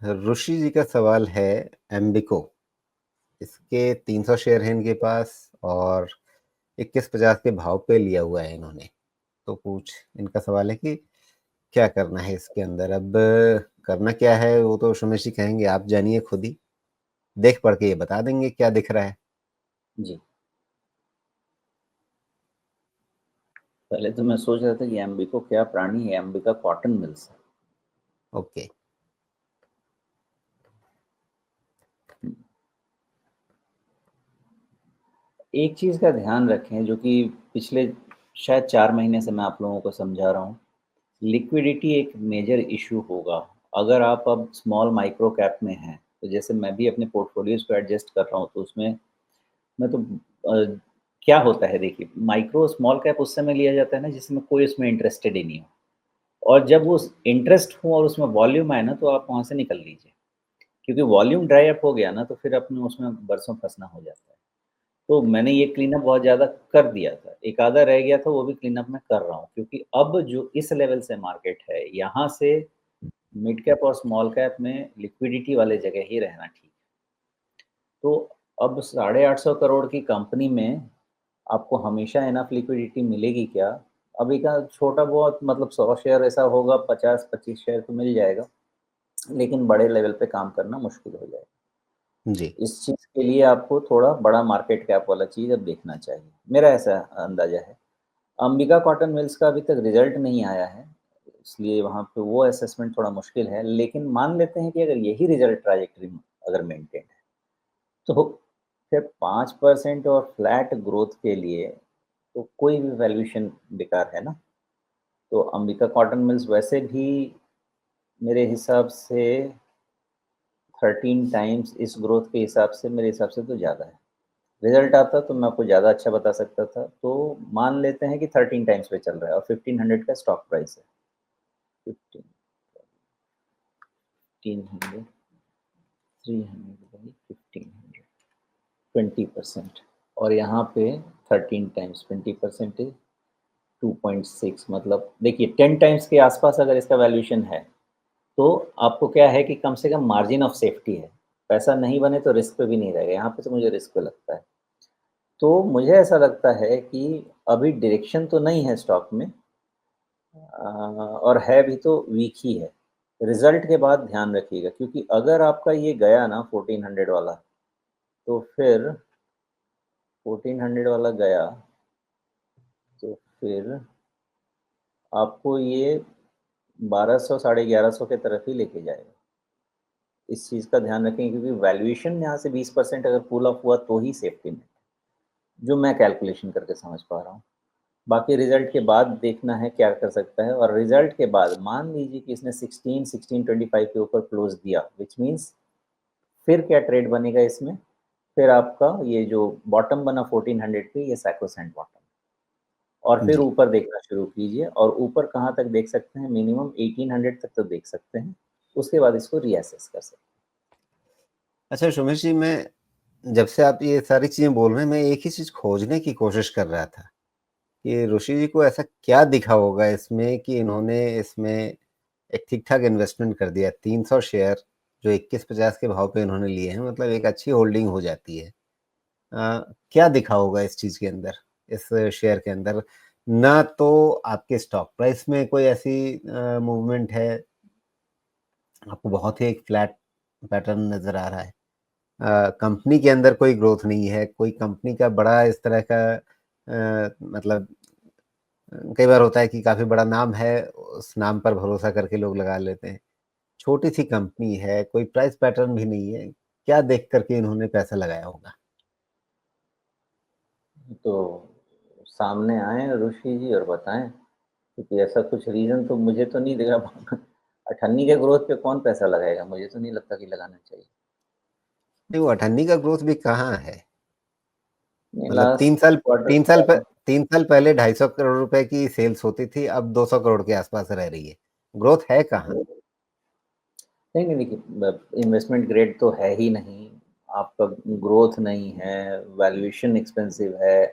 ऋषि जी का सवाल है एम्बिको। इसके 300 शेयर हैं इनके पास और 21.50 के भाव पे लिया हुआ है इन्होंने। तो इनका सवाल है कि क्या करना है इसके अंदर? अब करना क्या है वो तो सुमेश जी कहेंगे, आप जानिए खुद ही। देख पढ़ के ये बता देंगे क्या दिख रहा है। जी, पहले तो मैं सोच रहा था कि एम्बिको क्या प्राणी है, एम्बिका कॉटन मिल्स है। ओके। एक चीज़ का ध्यान रखें जो कि पिछले शायद 4 महीने से मैं आप लोगों को समझा रहा हूँ। लिक्विडिटी एक मेजर इश्यू होगा। अगर आप अब स्मॉल माइक्रो कैप में हैं, तो जैसे मैं भी अपने पोर्टफोलियोज़ को एडजस्ट कर रहा हूँ, तो उसमें मैं तो क्या होता है देखिए, माइक्रो स्मॉल कैप उस समय लिया जाता है ना जिसमें कोई उसमें इंटरेस्टेड ही नहीं हो। और जब वो इंटरेस्ट हो और उसमें वॉल्यूम आए ना, तो आप वहाँ से निकल लीजिए। क्योंकि वॉल्यूम ड्राई अप हो गया ना, तो फिर अपने उसमें बरसों फँसना हो जाता है। तो मैंने ये क्लीन अप बहुत ज़्यादा कर दिया था। एक आधा रह गया था, वो भी क्लीन अप मैं कर रहा हूँ, क्योंकि अब जो इस लेवल से मार्केट है, यहाँ से मिड कैप और स्मॉल कैप में लिक्विडिटी वाले जगह ही रहना ठीक है। तो अब 850 करोड़ की कंपनी में आपको हमेशा इनफ लिक्विडिटी मिलेगी क्या? अभी का छोटा बहुत मतलब 100 शेयर ऐसा होगा, 50-25 शेयर तो मिल जाएगा, लेकिन बड़े लेवल पे काम करना मुश्किल हो जाएगा। जी। इस चीज़ के लिए आपको थोड़ा बड़ा मार्केट कैप वाला चीज़ अब देखना चाहिए, मेरा ऐसा अंदाज़ा है। अंबिका कॉटन मिल्स का अभी तक रिज़ल्ट नहीं आया है, इसलिए वहाँ पे वो असेसमेंट थोड़ा मुश्किल है, लेकिन मान लेते हैं कि अगर यही रिज़ल्ट ट्रैजेक्टरी अगर मेंटेन है, तो फिर 5% और फ्लैट ग्रोथ के लिए तो कोई भी वैल्यूएशन बेकार है ना। तो अंबिका कॉटन मिल्स वैसे भी मेरे हिसाब से 13 टाइम्स इस ग्रोथ के हिसाब से मेरे हिसाब से तो ज़्यादा है। रिज़ल्ट आता तो मैं आपको ज़्यादा अच्छा बता सकता था। तो मान लेते हैं कि 13 टाइम्स पे चल रहा है और 1500 का स्टॉक प्राइस है। 15 1500 300 बाई 1500 20% और यहाँ पे 13 टाइम्स 20% इज़ 2.6 मतलब देखिए 10 टाइम्स के आसपास अगर इसका वैल्यूएशन है, तो आपको क्या है कि कम से कम मार्जिन ऑफ सेफ्टी है। पैसा नहीं बने तो रिस्क पे भी नहीं रहेगा, यहाँ पे तो मुझे रिस्क पे लगता है। तो मुझे ऐसा लगता है कि अभी डायरेक्शन तो नहीं है स्टॉक में और है भी तो वीक ही है। रिज़ल्ट के बाद ध्यान रखिएगा, क्योंकि अगर आपका ये गया ना 1400 वाला, तो फिर 1400 वाला गया, तो फिर आपको ये 1200 साढ़े 1100 की तरफ ही लेके जाएगा। इस चीज़ का ध्यान रखें, क्योंकि वैल्यूएशन यहाँ से 20% अगर पुल ऑफ हुआ तो ही सेफ्टी में, जो मैं कैलकुलेशन करके समझ पा रहा हूँ। बाकी रिज़ल्ट के बाद देखना है क्या कर सकता है, और रिज़ल्ट के बाद मान लीजिए कि इसने 16-16.25 के ऊपर क्लोज़ दिया, व्हिच मीन्स फिर क्या ट्रेड बनेगा इसमें? फिर आपका ये जो बॉटम बना 1400 पे, ये सैक्रोसैंक्ट बॉटम, और फिर जी। ऊपर देखना शुरू कीजिए, और ऊपर कहाँ तक देख सकते हैं? मिनिमम 1800 तक तो देख सकते हैं, उसके बाद इसको रीअसेस कर सकते हैं। अच्छा सुमेश जी, मैं जब से आप ये सारी चीज़ें बोल रहे हैं, मैं एक ही चीज़ खोजने की कोशिश कर रहा था कि ऋषि जी को ऐसा क्या दिखा होगा इसमें कि इन्होंने इसमें एक ठीक-ठाक इन्वेस्टमेंट कर दिया। 300 शेयर जो 21.50 के भाव पे इन्होंने लिए हैं, मतलब एक अच्छी होल्डिंग हो जाती है। क्या दिखा होगा इस चीज़ के अंदर, इस शेयर के अंदर? ना तो आपके स्टॉक प्राइस में कोई ऐसी मूवमेंट है, आपको बहुत ही एक फ्लैट पैटर्न नज़र आ रहा है। कंपनी के अंदर कोई ग्रोथ नहीं है, कोई कंपनी का बड़ा इस तरह का मतलब कई बार होता है कि काफ़ी बड़ा नाम है, उस नाम पर भरोसा करके लोग लगा लेते हैं। छोटी-सी कंपनी है, कोई प्राइस पैटर्न भी नहीं है, क्या देख कर के इन्होंने पैसा लगाया होगा? तो सामने आएँ ऋषि जी और बताएँ, क्योंकि ऐसा कुछ रीज़न तो मुझे तो नहीं दिख रहा। 98 के ग्रोथ पे कौन पैसा लगाएगा? मुझे तो नहीं लगता कि लगाना चाहिए। नहीं, वो अठन्नी का ग्रोथ भी कहाँ है? नहीं, मतलब लास्ट क्वार्टर 3 साल पहले 250 करोड़ रुपए की सेल्स होती थी, अब 200 करोड़ के आसपास रह रही है। ग्रोथ है कहाँ? नहीं, नहीं देखिए, इन्वेस्टमेंट ग्रेड तो है ही नहीं, आपका ग्रोथ नहीं है, वैल्यूएशन एक्सपेंसिव है,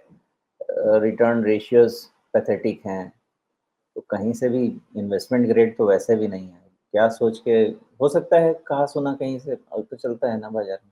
रिटर्न रेशियोज़ पैथेटिक हैं, तो कहीं से भी इन्वेस्टमेंट ग्रेड तो वैसे भी नहीं है। क्या सोच के हो सकता है कहा सुना कहीं से तो चलता है ना बाज़ार में।